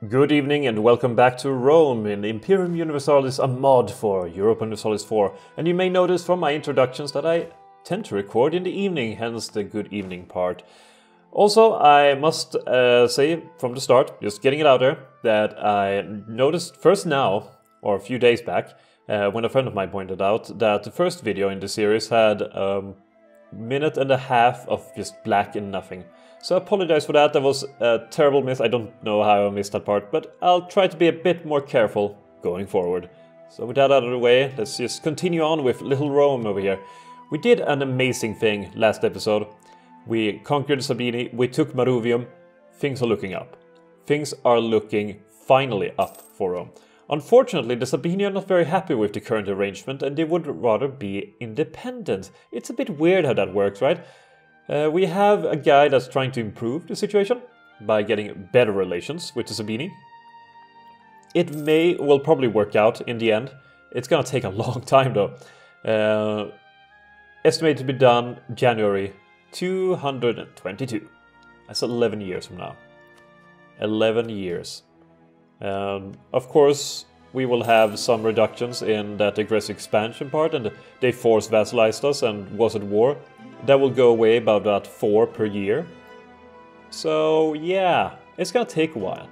Good evening and welcome back to Rome in Imperium Universalis, a mod for Europa Universalis 4. And you may notice from my introductions that I tend to record in the evening, hence the good evening part. Also, I must say from the start, just getting it out there, that I noticed first now, or a few days back, when a friend of mine pointed out that the first video in the series had a minute and a half of just black and nothing. So I apologize for that, that was a terrible miss, I don't know how I missed that part, but I'll try to be a bit more careful going forward. So with that out of the way, let's just continue on with Little Rome over here. We did an amazing thing last episode. We conquered Sabini, we took Maruvium, things are looking up. Things are looking finally up for Rome. Unfortunately, the Sabini are not very happy with the current arrangement and they would rather be independent. It's a bit weird how that works, right? We have a guy that's trying to improve the situation by getting better relations with the Sabini. It will probably work out in the end. It's gonna take a long time though. Estimated to be done January 222. That's 11 years from now. 11 years. Of course, we will have some reductions in that aggressive expansion part, and they force vassalized us and was at war. That will go away about 4 per year. So yeah, it's gonna take a while.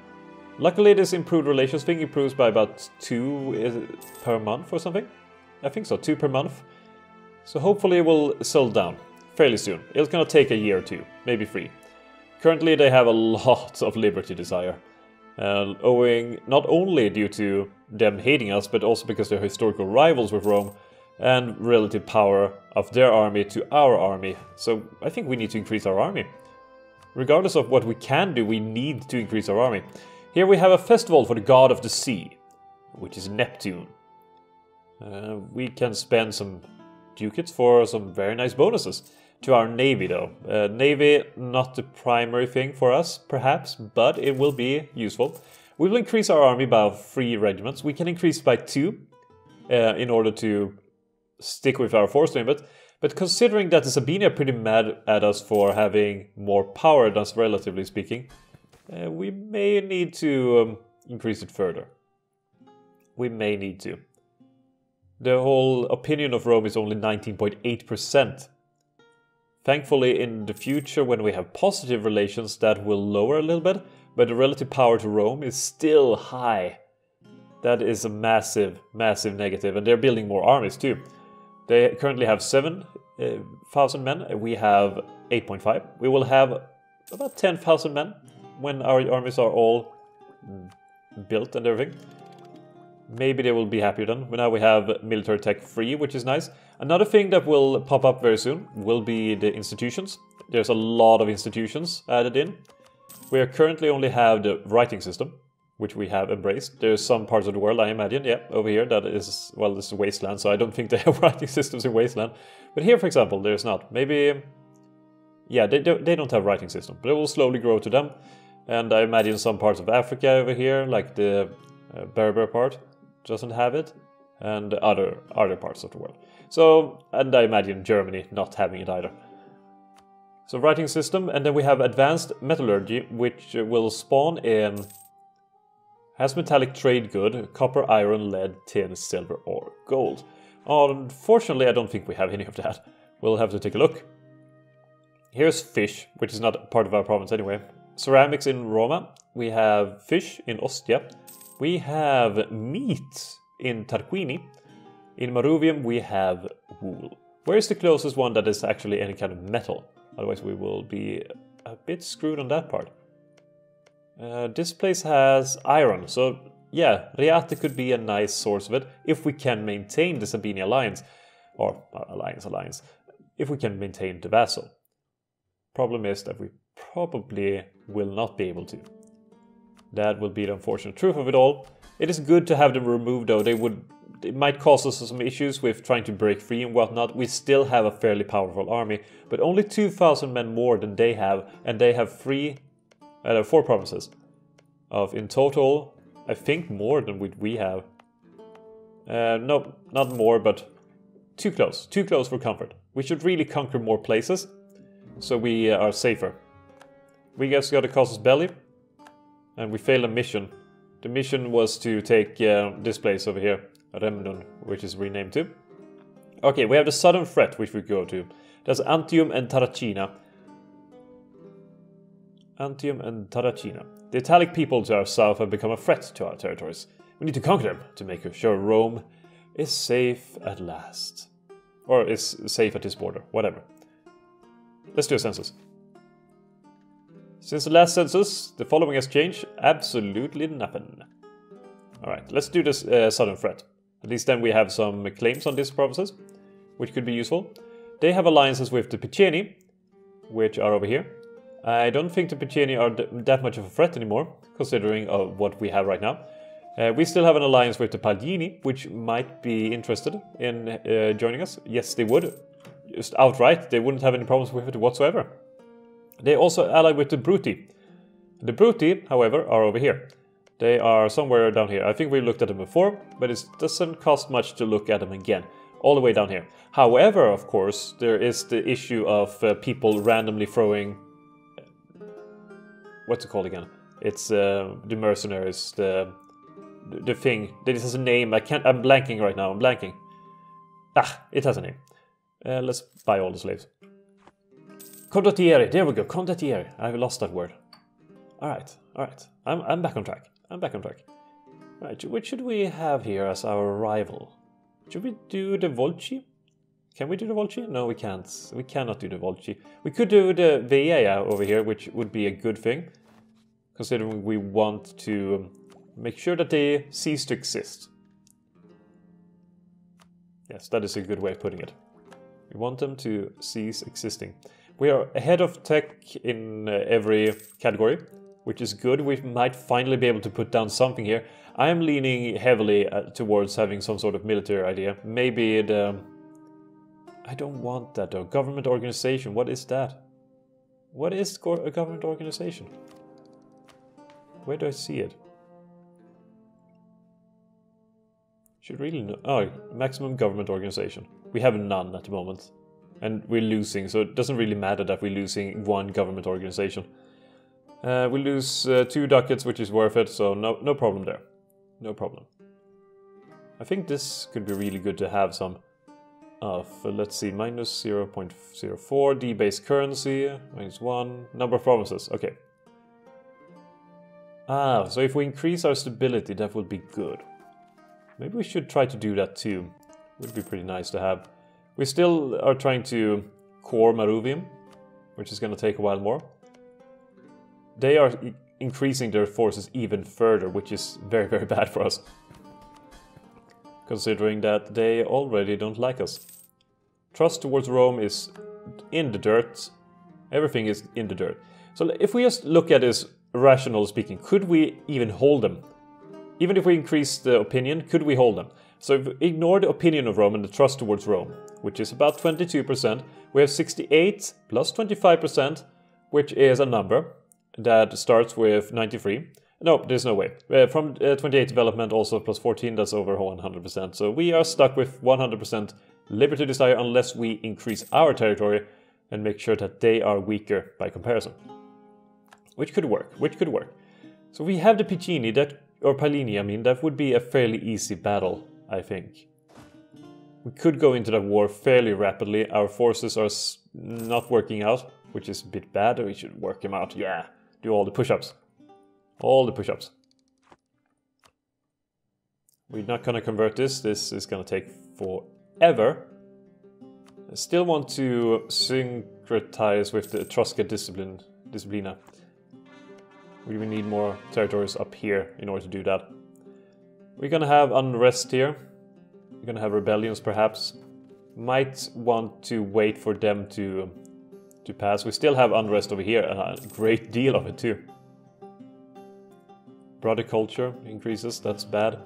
Luckily this improved relations thing improves by about 2 per month or something. I think so, 2 per month. So hopefully it will settle down fairly soon. It's gonna take a year or 2, maybe 3. Currently they have a lot of liberty desire. Owing not only due to them hating us, but also because they're historical rivals with Rome and relative power of their army to our army. So I think we need to increase our army. Regardless of what we can do, we need to increase our army. Here we have a festival for the god of the sea, which is Neptune. We can spend some ducats for some very nice bonuses. To our navy though. Navy, not the primary thing for us, perhaps, but it will be useful. We will increase our army by 3 regiments. We can increase by 2 in order to stick with our force limit. But considering that the Sabini are pretty mad at us for having more power than us, relatively speaking, we may need to increase it further. We may need to. The whole opinion of Rome is only 19.8%. Thankfully, in the future, when we have positive relations, that will lower a little bit, but the relative power to Rome is still high. That is a massive, massive negative, and they're building more armies too. They currently have 7,000 men, we have 8.5. We will have about 10,000 men when our armies are all built and everything. Maybe they will be happier then. Now we have military tech 3, which is nice. Another thing that will pop up very soon will be the institutions. There's a lot of institutions added in. We are currently only have the writing system, which we have embraced. There's some parts of the world, I imagine, yeah, over here, that is, well, this is wasteland, so I don't think they have writing systems in wasteland. But here, for example, there's not. Maybe, yeah, they don't have writing system, but it will slowly grow to them. And I imagine some parts of Africa over here, like the Berber part, doesn't have it, and other parts of the world. So, and I imagine Germany not having it either. So writing system, and then we have advanced metallurgy, which will spawn in, has metallic trade good, copper, iron, lead, tin, silver, or gold. Unfortunately, I don't think we have any of that. We'll have to take a look. Here's fish, which is not part of our province anyway. Ceramics in Roma. We have fish in Ostia. We have meat in Tarquini. In Maruvium we have wool. Where is the closest one that is actually any kind of metal? Otherwise we will be a bit screwed on that part. This place has iron, so yeah, Reate could be a nice source of it if we can maintain the Sabini alliance. Or alliance. If we can maintain the vassal. Problem is that we probably will not be able to. That will be the unfortunate truth of it all. It is good to have them removed though. It might cause us some issues with trying to break free and whatnot. We still have a fairly powerful army, but only 2,000 men more than they have, and they have 4 provinces. In total, I think more than we have. No, not more, but too close. Too close for comfort. We should really conquer more places, so we are safer. We just got a casus belli. And we failed a mission. The mission was to take this place over here, Remnun, which is renamed to. Okay, we have the southern threat, which we go to. That's Antium and Tarracina. Antium and Tarracina. The Italic people to our south have become a threat to our territories. We need to conquer them to make sure Rome is safe at last. Or is safe at this border, whatever. Let's do a census. Since the last census, the following has changed. Absolutely nothing. Alright, let's do this southern threat. At least then we have some claims on these provinces, which could be useful. They have alliances with the Piceni, which are over here. I don't think the Piceni are that much of a threat anymore, considering what we have right now. We still have an alliance with the Paldini, which might be interested in joining us. Yes, they would. Just outright, they wouldn't have any problems with it whatsoever. They also allied with the Bruti. The Bruti, however, are over here. They are somewhere down here. I think we looked at them before, but it doesn't cost much to look at them again. All the way down here. However, of course, there is the issue of people randomly throwing... What's it called again? It's the mercenaries, the thing. This has a name. I'm blanking right now. I'm blanking. Ah, it has a name. Let's buy all the slaves. Condottieri. There we go. Condottieri. I've lost that word. Alright. Alright. I'm back on track. I'm back on track. Right. Which should we have here as our rival? Should we do the Volci? Can we do the Volci? No, we can't. We cannot do the Volci. We could do the Veia over here, which would be a good thing. Considering we want to make sure that they cease to exist. Yes, that is a good way of putting it. We want them to cease existing. We are ahead of tech in every category, which is good. We might finally be able to put down something here. I am leaning heavily towards having some sort of military idea. Maybe the... I don't want that though. Government organization, what is that? What is a government organization? Where do I see it? Should really know. Oh, maximum government organization. We have none at the moment. And we're losing, so it doesn't really matter that we're losing one government organization. We lose 2 ducats, which is worth it, so no problem there. No problem. I think this could be really good to have some of, let's see, minus 0.04, debased currency, minus 1, number of provinces, okay. Ah, so if we increase our stability, that would be good. Maybe we should try to do that too. Would be pretty nice to have. We still are trying to core Maruvium, which is going to take a while more. They are increasing their forces even further, which is very, very bad for us. Considering that they already don't like us. Trust towards Rome is in the dirt. Everything is in the dirt. So if we just look at this, rational speaking, could we even hold them? Even if we increase the opinion, could we hold them? So if we ignore the opinion of Rome and the trust towards Rome, which is about 22%, we have 68 plus 25%, which is a number that starts with 93. No, there's no way. From 28 development also plus 14, that's over 100%. So we are stuck with 100% liberty desire unless we increase our territory and make sure that they are weaker by comparison. Which could work, So we have the Piceni, or Palini, I mean, that would be a fairly easy battle, I think. We could go into that war fairly rapidly. Our forces are not working out, which is a bit bad. We should work them out, yeah. Do all the push-ups. All the push-ups. We're not going to convert this. This is going to take forever. I still want to syncretize with the Etruscan Disciplina. We will need more territories up here in order to do that. We're going to have unrest here. We're going to have rebellions perhaps. Might want to wait for them to pass. We still have unrest over here, and a great deal of it too. Brother culture increases, that's bad.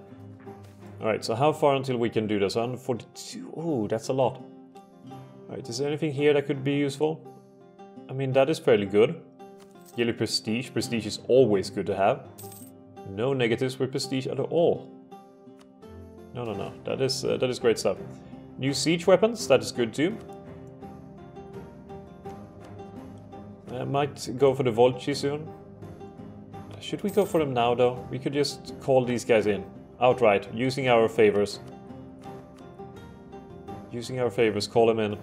Alright, so how far until we can do this? 142, oh, that's a lot. Alright, is there anything here that could be useful? I mean, that is fairly good. Yearly prestige. Prestige is always good to have. No negatives with prestige at all. No. That is great stuff. New siege weapons. That is good too. I might go for the Volci soon. Should we go for them now, though? We could just call these guys in. Outright, using our favors. Using our favors, call them in.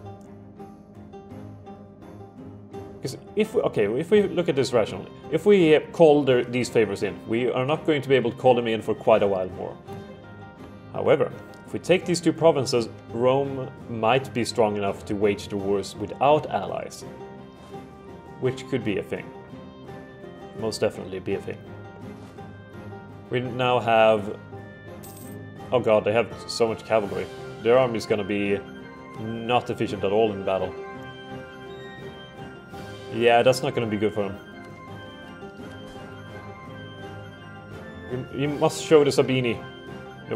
Because if we look at this rationally, if we call these favors in, we are not going to be able to call them in for quite a while more. However, if we take these two provinces, Rome might be strong enough to wage the wars without allies. Which could be a thing. Most definitely be a thing. We now have... Oh god, they have so much cavalry. Their army is gonna be not efficient at all in battle. Yeah, that's not gonna be good for them. You must show the Sabini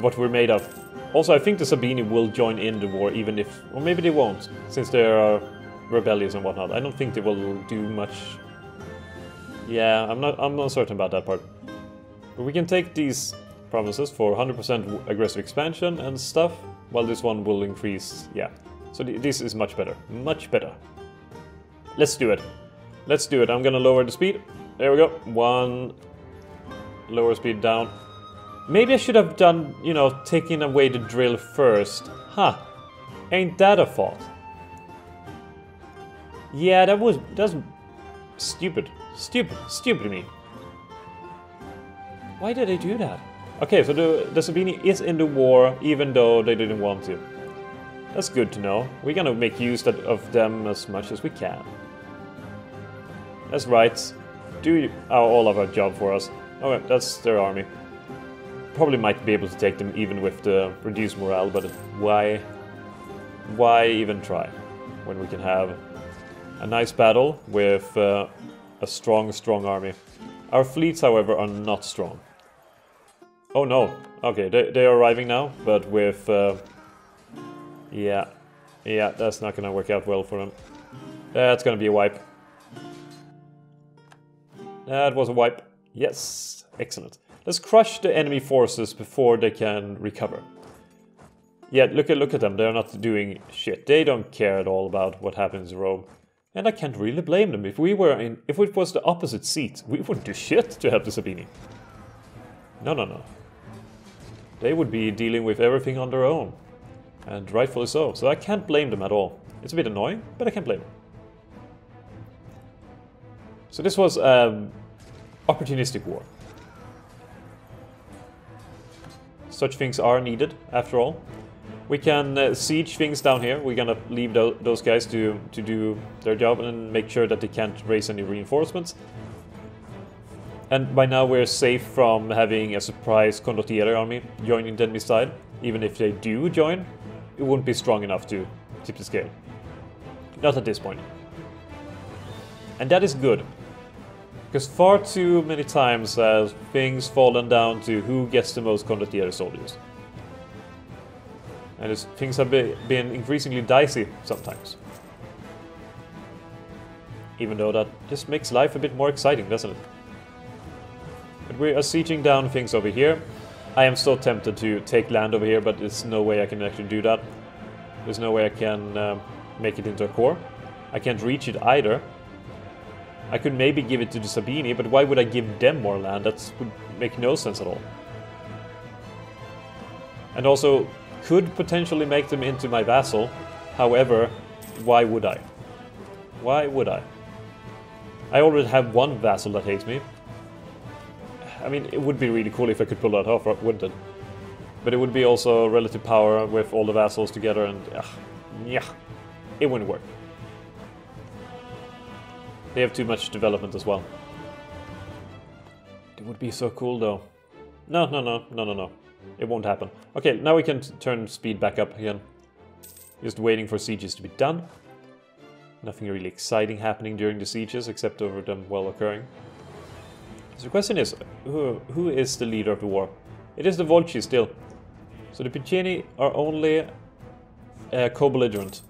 what we're made of. Also, I think the Sabini will join in the war, even if... Or maybe they won't, since they are rebellious and whatnot. I don't think they will do much... Yeah, I'm not certain about that part. But we can take these provinces for 100% aggressive expansion and stuff, while this one will increase... Yeah. So this is much better. Much better. Let's do it. Let's do it. I'm gonna lower the speed. There we go. 1... Lower speed down. Maybe I should have done, you know, taking away the drill first. Huh. Ain't that a fault? Yeah, that's stupid. Stupid of me. Why did they do that? Okay, so the Sabini is in the war, even though they didn't want to. That's good to know. We're gonna make use of them as much as we can. That's right. Do all of our job for us. Okay, that's their army. Probably might be able to take them even with the reduced morale, but why even try when we can have a nice battle with a strong army. Our fleets, however, are not strong. Oh no. Okay, they are arriving now, but with... yeah, that's not gonna work out well for them. That's gonna be a wipe. That was a wipe. Yes, excellent. Let's crush the enemy forces before they can recover. Yeah, look at them. They're not doing shit. They don't care at all about what happens in Rome. And I can't really blame them. If it was the opposite seat, we wouldn't do shit to help the Sabini. No. They would be dealing with everything on their own. And rightfully so. So I can't blame them at all. It's a bit annoying, but I can't blame them. So this was opportunistic war. Such things are needed, after all. We can siege things down here. We're gonna leave those guys to do their job and make sure that they can't raise any reinforcements. And by now we're safe from having a surprise condottiere army joining the enemy side. Even if they do join, it won't be strong enough to tip the scale. Not at this point. And that is good. Because far too many times has things fallen down to who gets the most condottiere soldiers. And things have been increasingly dicey sometimes. Even though that just makes life a bit more exciting, doesn't it? But we are sieging down things over here. I am so tempted to take land over here, but there's no way I can actually do that. There's no way I can make it into a core. I can't reach it either. I could maybe give it to the Sabini, but why would I give them more land? That would make no sense at all. And also, could potentially make them into my vassal. However, why would I? Why would I? I already have one vassal that hates me. I mean, it would be really cool if I could pull that off, wouldn't it? But it would be also relative power with all the vassals together, and yeah, it wouldn't work. They have too much development as well. It would be so cool, though. No. It won't happen. Okay, now we can turn speed back up again. Just waiting for sieges to be done. Nothing really exciting happening during the sieges, except over them well occurring. So the question is, who is the leader of the war? It is the Volci still. So the Piceni are only co-belligerent.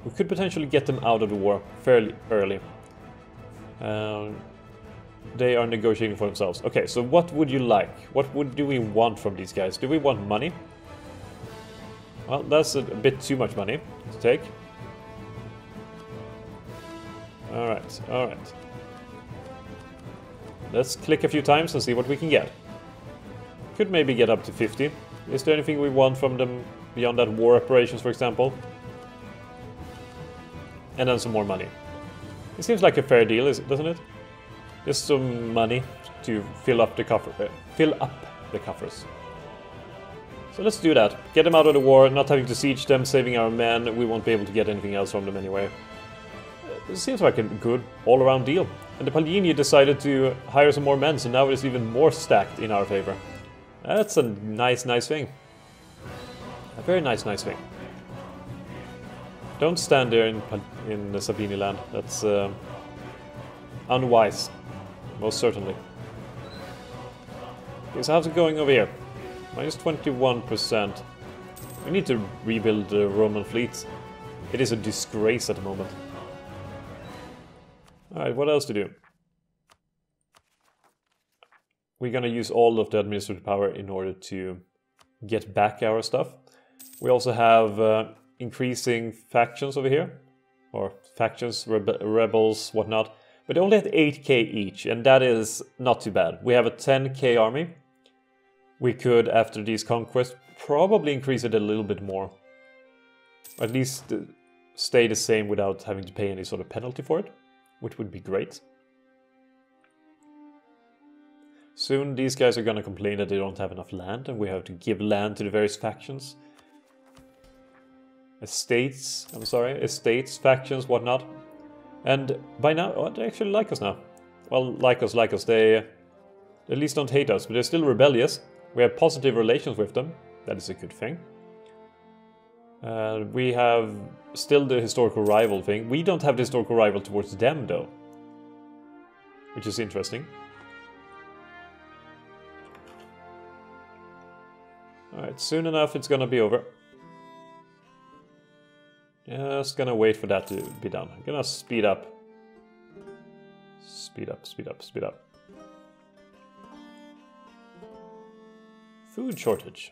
We could potentially get them out of the war fairly early. They are negotiating for themselves. Okay, so what would you like? What do we want from these guys? Do we want money? Well, that's a bit too much money to take. Alright. Let's click a few times and see what we can get. Could maybe get up to 50. Is there anything we want from them beyond that? War operations, for example. And then some more money. It seems like a fair deal, doesn't it? Just some money to fill up the coffers. So let's do that. Get them out of the war, not having to siege them, saving our men. We won't be able to get anything else from them anyway. It seems like a good all-around deal. And the Palgini decided to hire some more men, so now it's even more stacked in our favor. That's a nice thing. A very nice thing. Don't stand there in the Sabini land. That's unwise, most certainly. Okay, so how's it going over here? Minus 21%. We need to rebuild the Roman fleet. It is a disgrace at the moment. Alright, what else to do? We're gonna use all of the administrative power in order to get back our stuff. We also have increasing factions over here. Or factions, rebels, whatnot. But they only at 8k each, and that is not too bad. We have a 10k army. We could, after these conquests, probably increase it a little bit more. Or at least stay the same without having to pay any sort of penalty for it, which would be great. Soon these guys are gonna complain that they don't have enough land, and we have to give land to the various factions. Estates, factions, whatnot. And by now, oh, they actually like us now. Well, like us. They at least don't hate us, but they're still rebellious. We have positive relations with them. That is a good thing. We have still the historical rival thing. We don't have the historical rival towards them, though. Which is interesting. Alright, soon enough it's gonna be over. Just gonna wait for that to be done. I'm gonna speed up. Speed up. Food shortage.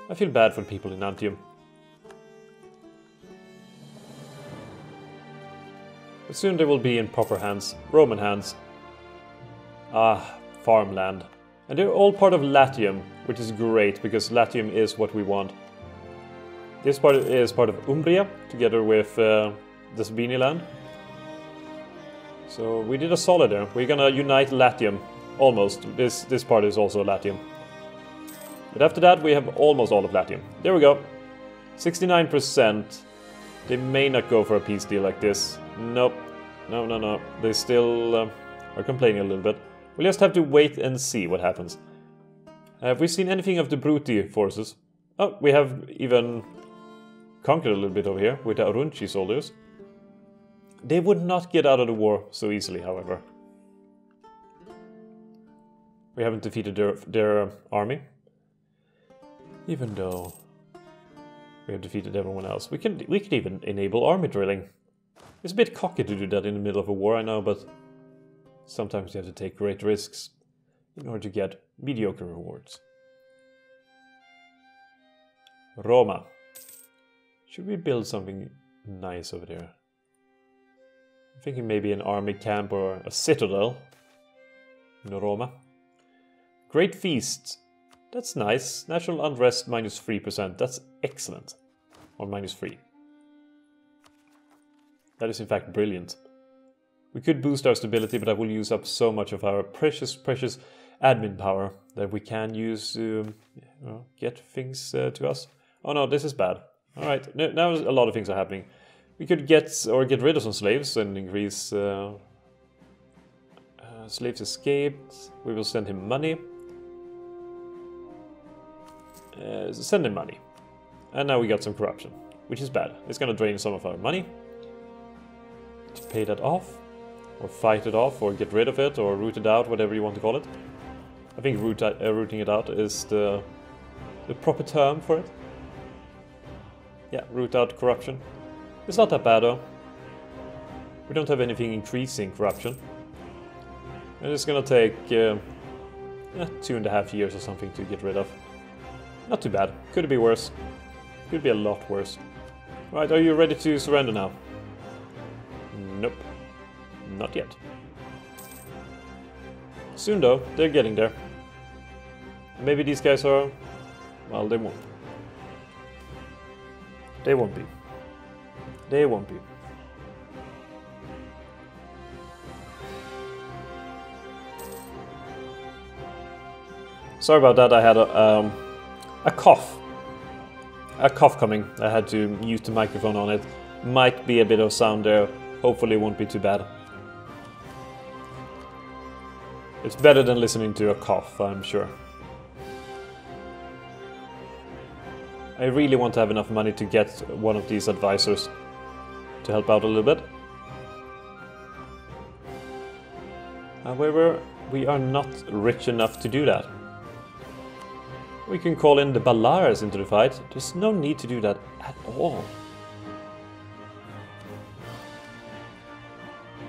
I feel bad for the people in Antium. But soon they will be in proper hands. Roman hands. Ah, farmland. And they're all part of Latium, which is great, because Latium is what we want. This part is part of Umbria, together with the Sabini land. So we did a solid there. We're gonna unite Latium. Almost. This part is also Latium. But after that we have almost all of Latium. There we go. 69%. They may not go for a peace deal like this. Nope. No. They still are complaining a little bit. We'll just have to wait and see what happens. Have we seen anything of the Bruti forces? Oh, we have even conquered a little bit over here with the Arunci soldiers. They would not get out of the war so easily, however. We haven't defeated their army. Even though we have defeated everyone else. We could even enable army drilling. It's a bit cocky to do that in the middle of a war, I know, but sometimes you have to take great risks in order to get mediocre rewards. Roma. Should we build something nice over there? I'm thinking maybe an army camp or a citadel in Roma. Great feast. That's nice. National unrest minus 3%. That's excellent. Or minus 3. That is in fact brilliant. We could boost our stability, but I will use up so much of our precious admin power that we can use to get things to us. Oh no, this is bad. Alright, now a lot of things are happening. We could get rid of some slaves and increase... slaves escaped. We will send him money. Send him money. And now we got some corruption, which is bad. It's gonna drain some of our money. To pay that off. Or fight it off, or get rid of it, or root it out, whatever you want to call it. I think rooting it out is the proper term for it. Yeah, root out corruption. It's not that bad though. We don't have anything increasing corruption. And it's gonna take 2.5 years or something to get rid of. Not too bad. Could be worse. Could be a lot worse. Right, are you ready to surrender now? Nope. Not yet. Soon though, they're getting there. Maybe these guys are... well, they won't. They won't be. They won't be. Sorry about that, I had a cough. A cough coming. I had to mute the microphone on it. Might be a bit of sound there. Hopefully it won't be too bad. It's better than listening to a cough, I'm sure. I really want to have enough money to get one of these advisors to help out a little bit. However, we are not rich enough to do that. We can call in the Balaras into the fight. There's no need to do that at all.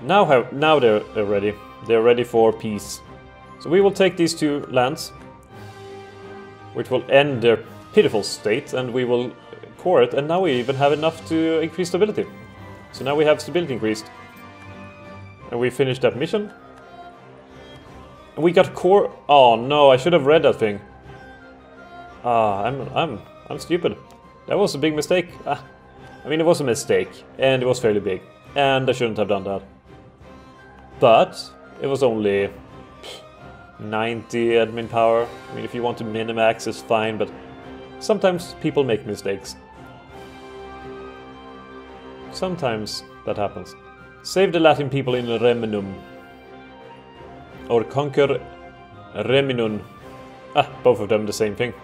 Now they're ready. They're ready for peace. So we will take these two lands, which will end their pitiful state, and we will core it, and now we even have enough to increase stability. So now we have stability increased. And we finished that mission. And we got core... oh no, I should have read that thing. I'm stupid. That was a big mistake. I mean, it was a mistake, and it was fairly big, and I shouldn't have done that. But it was only 90 admin power. I mean, if you want to minimax, it's fine, but sometimes people make mistakes. Sometimes that happens. Save the Latin people in Reminum. Or conquer Reminun. Both of them the same thing.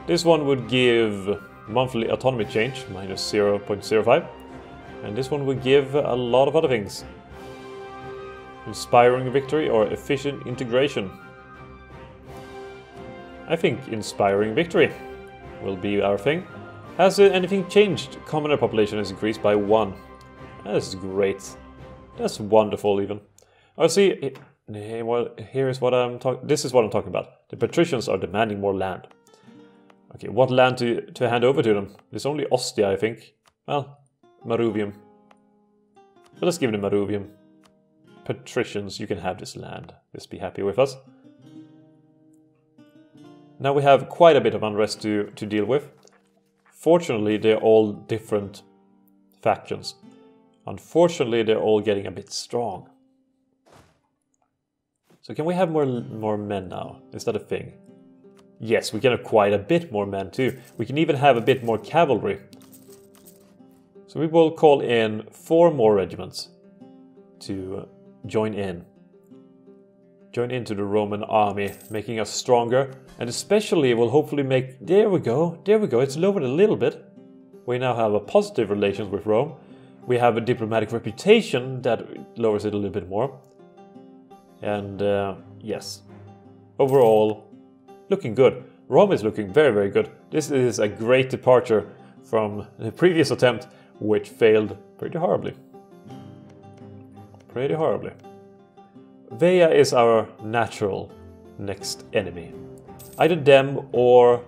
This one would give monthly autonomy change, minus 0.05. And this one would give a lot of other things. Inspiring victory or efficient integration. I think inspiring victory will be our thing. Has anything changed? Commoner population has increased by 1. That's great. That's wonderful even. Oh, see, well, here's what this is what I'm talking about. The patricians are demanding more land. Okay, what land to hand over to them? There's only Ostia, I think. Well, Maruvium. But let's give them Maruvium. Patricians, you can have this land. Just be happy with us. Now we have quite a bit of unrest to deal with. Fortunately, they're all different factions. Unfortunately, they're all getting a bit strong. So can we have more men now? Is that a thing? Yes, we can have quite a bit more men too. We can even have a bit more cavalry. So we will call in 4 more regiments to join in. Join into the Roman army, making us stronger. And especially will hopefully make... There we go, it's lowered a little bit. We now have a positive relations with Rome. We have a diplomatic reputation that lowers it a little bit more. And yes, overall, looking good. Rome is looking very, very good. This is a great departure from the previous attempt, which failed pretty horribly. Pretty horribly. Veia is our natural next enemy. Either them or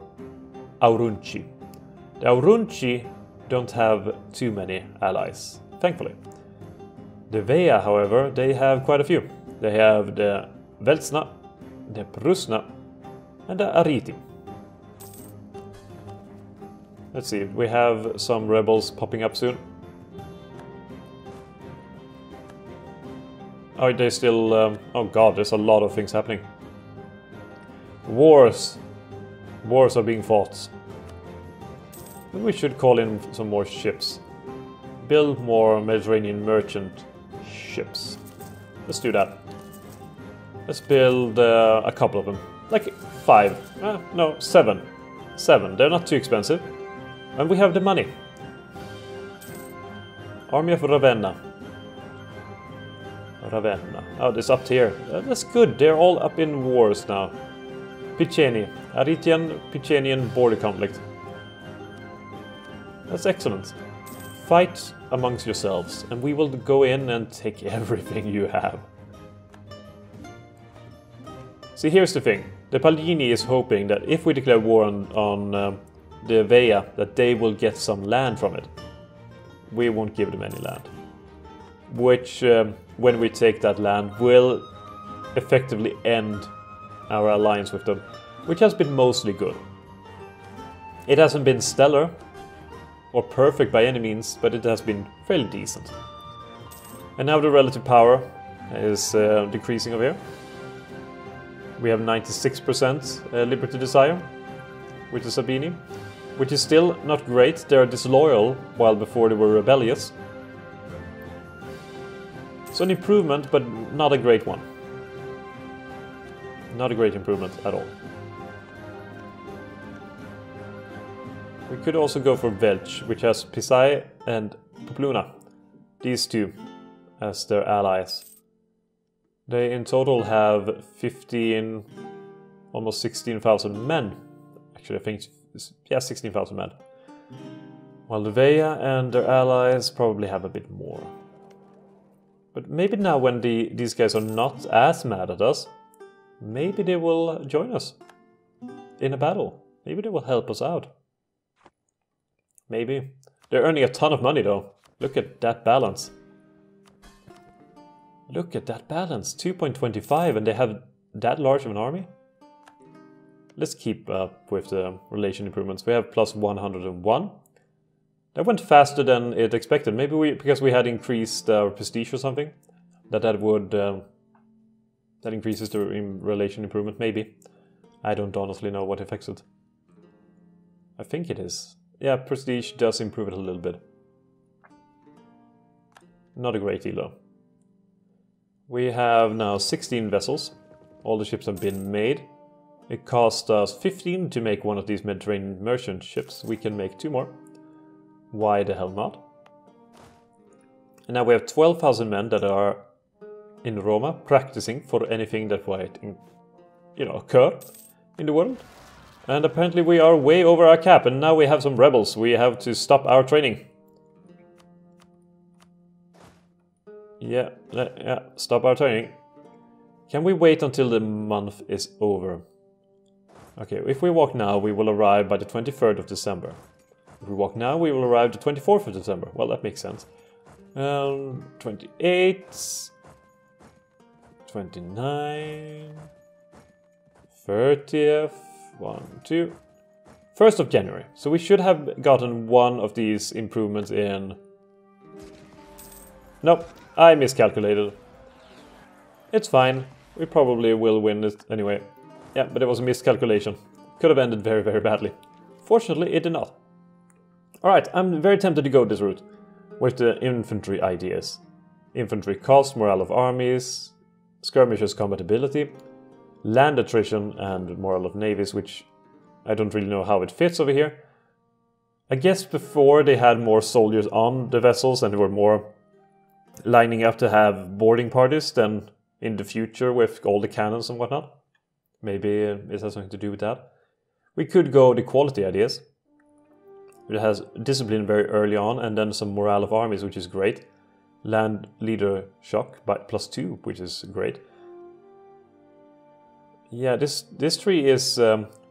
Aurunci. The Aurunci don't have too many allies, thankfully. The Veia, however, they have quite a few. They have the Veltsna, the Prusna, and the Ariti. Let's see, we have some rebels popping up soon. Are they still... oh god, there's a lot of things happening. Wars are being fought. We should call in some more ships. Build more Mediterranean merchant ships. Let's do that. Let's build a couple of them. Like 5. No, 7. 7. They're not too expensive. And we have the money. Army of Ravenna. Ravenna. Oh, this up here. That's good. They're all up in wars now. Piceni. Aritian-Picenian border conflict. That's excellent. Fight amongst yourselves, and we will go in and take everything you have. See, here's the thing. The Palini is hoping that if we declare war on the Veia, that they will get some land from it. We won't give them any land. Which, when we take that land, will effectively end our alliance with them, which has been mostly good. It hasn't been stellar or perfect by any means, but it has been fairly decent. And now the relative power is decreasing over here. We have 96% Liberty Desire with the Sabini, which is still not great. They are disloyal, while before they were rebellious. So an improvement, but not a great one. Not a great improvement at all. We could also go for Velch, which has Pisai and Popluna. These two as their allies. They in total have 15, almost 16,000 men. Actually, I think, yeah, 16,000 men. While the Veya and their allies probably have a bit more. But maybe now when these guys are not as mad at us, maybe they will join us in a battle. Maybe they will help us out. Maybe. They're earning a ton of money though. Look at that balance. Look at that balance. 2.25, and they have that large of an army? Let's keep up with the relation improvements. We have plus 101. That went faster than it expected. Maybe because we had increased our prestige or something. That would... that increases the relation improvement, maybe. I don't honestly know what affects it. I think it is. Yeah, prestige does improve it a little bit. Not a great deal though. We have now 16 vessels. All the ships have been made. It cost us 15 to make one of these Mediterranean merchant ships. We can make 2 more. Why the hell not? And now we have 12,000 men that are in Roma practicing for anything that might, occur in the world. And apparently we are way over our cap, and now we have some rebels. We have to stop our training. Yeah, stop our training. Can we wait until the month is over? Okay, if we walk now, we will arrive by the 23rd of December. If we walk now, we will arrive the 24th of December. Well, that makes sense. 28... 29... 30th... 1, 2... 1st of January. So we should have gotten one of these improvements in... Nope, I miscalculated. It's fine. We probably will win it anyway. Yeah, but it was a miscalculation. Could have ended very, very badly. Fortunately, it did not. Alright, I'm very tempted to go this route with the infantry ideas. Infantry cost, morale of armies, skirmishers combatability, land attrition, and morale of navies, which I don't really know how it fits over here. I guess before they had more soldiers on the vessels and they were more lining up to have boarding parties than in the future with all the cannons and whatnot. Maybe it has something to do with that. We could go the quality ideas. It has discipline very early on, and then some morale of armies, which is great. Land leader shock by +2, which is great. Yeah, this tree is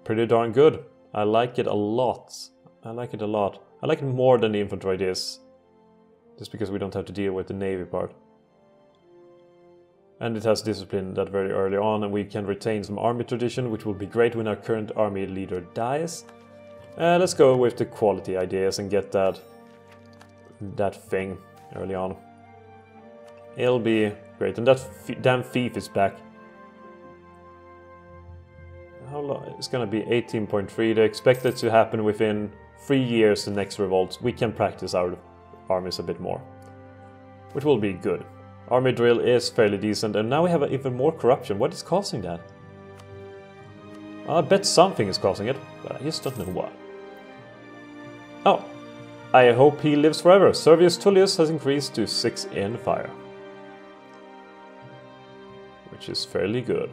pretty darn good. I like it a lot. I like it a lot. I like it more than the infantry ideas. Just because we don't have to deal with the navy part. And it has discipline that very early on, and we can retain some army tradition, which will be great when our current army leader dies. Let's go with the quality ideas and get that thing early on. It'll be great, and that damn thief is back. How long? It's gonna be 18.3. They expect it to happen within 3 years. The next revolt. We can practice our armies a bit more, which will be good. Army drill is fairly decent, and now we have even more corruption. What is causing that? I bet something is causing it, but I just don't know what. Oh, I hope he lives forever. Servius Tullius has increased to 6 in fire, which is fairly good.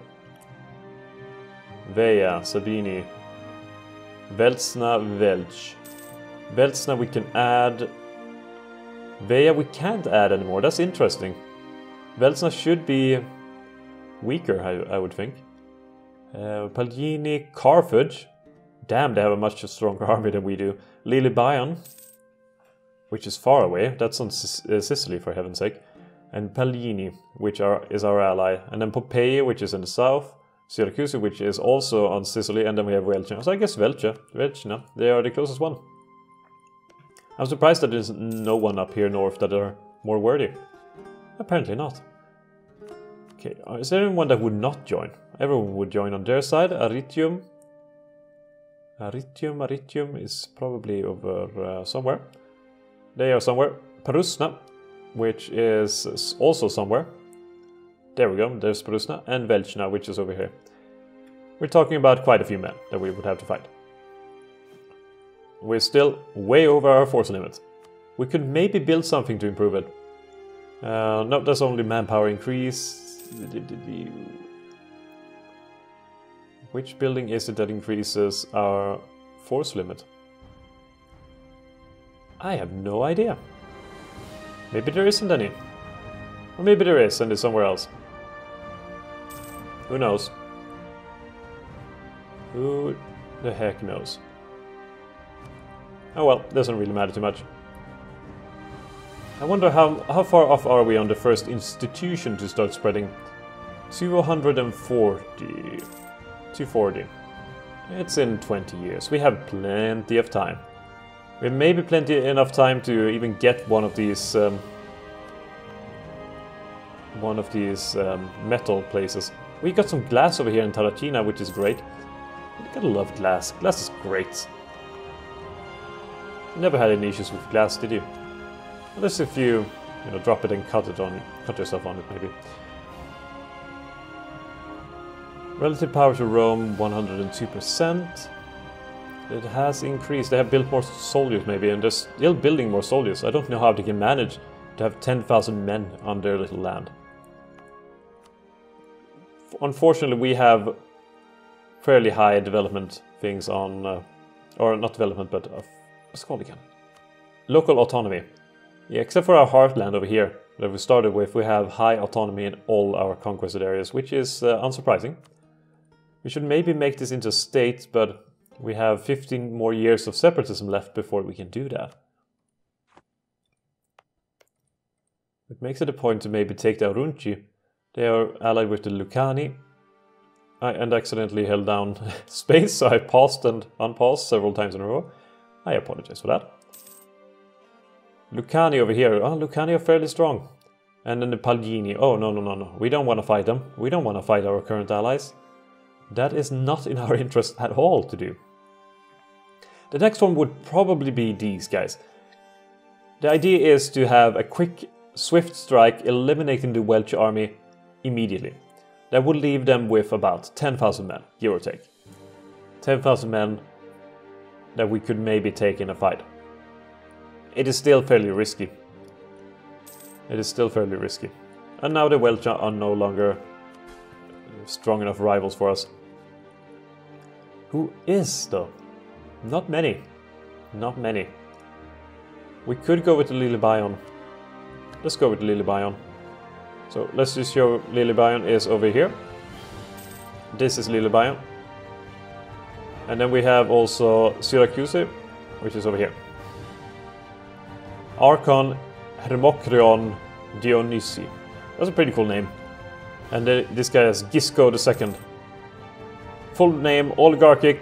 Veya, Sabini, Veltsna, Velch. Veltsna we can add. Veya we can't add anymore. That's interesting. Veltsna should be weaker, I would think. Palgini, Carthage. Damn, they have a much stronger army than we do. Lilibayan, which is far away. That's on Sicily, for heaven's sake. and Pallini, which is our ally, and then Pompeii, which is in the south, Syracuse, which is also on Sicily, and then we have Velchina. So I guess Velchina, they are the closest one. I'm surprised that there's no one up here north that are more worthy. Apparently not. Okay, is there anyone that would not join? Everyone would join on their side. Aritium is probably over somewhere. They are somewhere. Perusna, which is also somewhere. There we go, there's Perusna, and Velchina, which is over here. We're talking about quite a few men that we would have to fight. We're still way over our force limit. We could maybe build something to improve it. No, that's only manpower increase. Which building is it that increases our force limit? I have no idea. Maybe there isn't any. Or maybe there is and it's somewhere else. Who knows? Who the heck knows? Oh well, doesn't really matter too much. I wonder how far off are we on the first institution to start spreading? 240. 240. It's in 20 years. We have plenty of time. We have maybe enough time to even get one of these metal places. We got some glass over here in Tarracina, which is great. I gotta love glass. Glass is great. You never had any issues with glass, did you? Unless if you drop it and cut yourself on it, maybe. Relative power to Rome, 102%. It has increased. They have built more soldiers, maybe, and they're still building more soldiers. I don't know how they can manage to have 10,000 men on their little land. Unfortunately, we have fairly high development things on, or not development, but what's it called again? Local autonomy. Yeah, except for our heartland over here that we started with, we have high autonomy in all our conquested areas, which is unsurprising. We should maybe make this into a state, but we have 15 more years of separatism left before we can do that. It makes it a point to maybe take the Aurunci. They are allied with the Lucani. And accidentally held down space, so I paused and unpaused several times in a row. I apologize for that. Lucani over here. Oh, Lucani are fairly strong. And then the Pallini. Oh, no. We don't want to fight them. We don't want to fight our current allies. That is not in our interest at all to do. The next one would probably be these guys. The idea is to have a quick, swift strike eliminating the Welsh army immediately. That would leave them with about 10,000 men, give or take. 10,000 men that we could maybe take in a fight. It is still fairly risky. It is still fairly risky. And now the Welsh are no longer strong enough rivals for us. Who is, though? Not many. Not many. We could go with the Lilybaeon. Let's go with the Lilybaeon. So let's just show Lilybaeon is over here. This is Lilybaeon. And then we have also Syracuse, which is over here. Archon Hermokrion Dionysi. That's a pretty cool name. And this guy is Gisco II. Full name, oligarchic,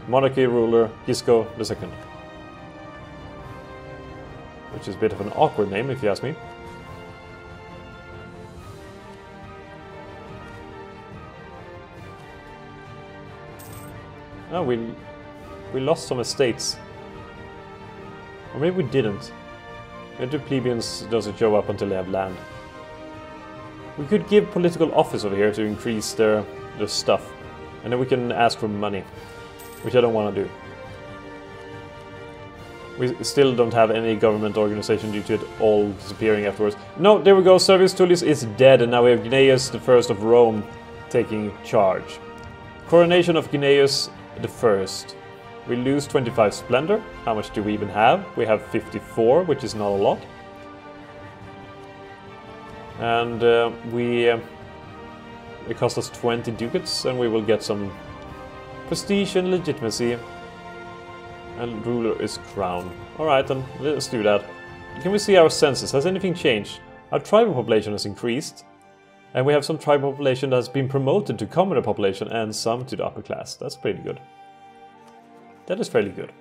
monarchy ruler, Gisco II. Which is a bit of an awkward name, if you ask me. Oh, we lost some estates. Or maybe we didn't. Maybe the plebeians doesn't show up until they have land. We could give political office over here to increase their stuff. And then we can ask for money. Which I don't want to do. We still don't have any government organization due to it all disappearing afterwards. No, there we go, Servius Tullius is dead, and now we have Gnaeus I of Rome taking charge. Coronation of Gnaeus I. We lose 25 splendor. How much do we even have? We have 54, which is not a lot. And it cost us 20 ducats, and we will get some prestige and legitimacy. And ruler is crown. Alright then, let's do that. Can we see our census? Has anything changed? Our tribal population has increased, and we have some tribal population that's been promoted to commoner population and some to the upper class. That's pretty good. That is fairly good.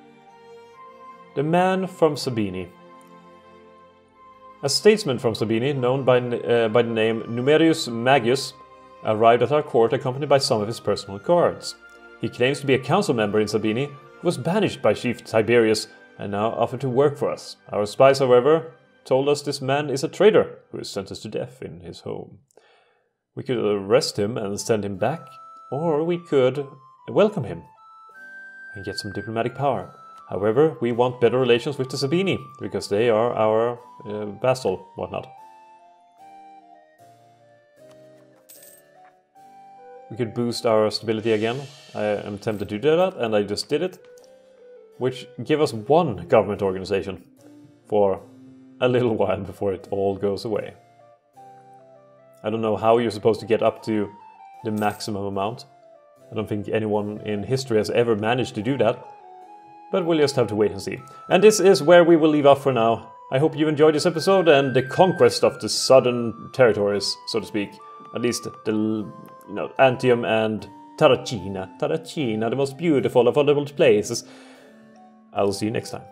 The man from Sabini. A statesman from Sabini, known by the name Numerius Magius, arrived at our court accompanied by some of his personal guards. He claims to be a council member in Sabini, who was banished by Chief Tiberius and now offered to work for us. Our spies, however, told us this man is a traitor who is sentenced to death in his home. We could arrest him and send him back, or we could welcome him and get some diplomatic power. However, we want better relations with the Sabini, because they are our vassal, whatnot. We could boost our stability again. I am tempted to do that, and I just did it. Which give us one government organization for a little while before it all goes away. I don't know how you're supposed to get up to the maximum amount. I don't think anyone in history has ever managed to do that. But we'll just have to wait and see. And this is where we will leave off for now. I hope you enjoyed this episode and the conquest of the southern territories, so to speak. At least the, Antium and Terracina. Terracina, the most beautiful of all the places. I will see you next time.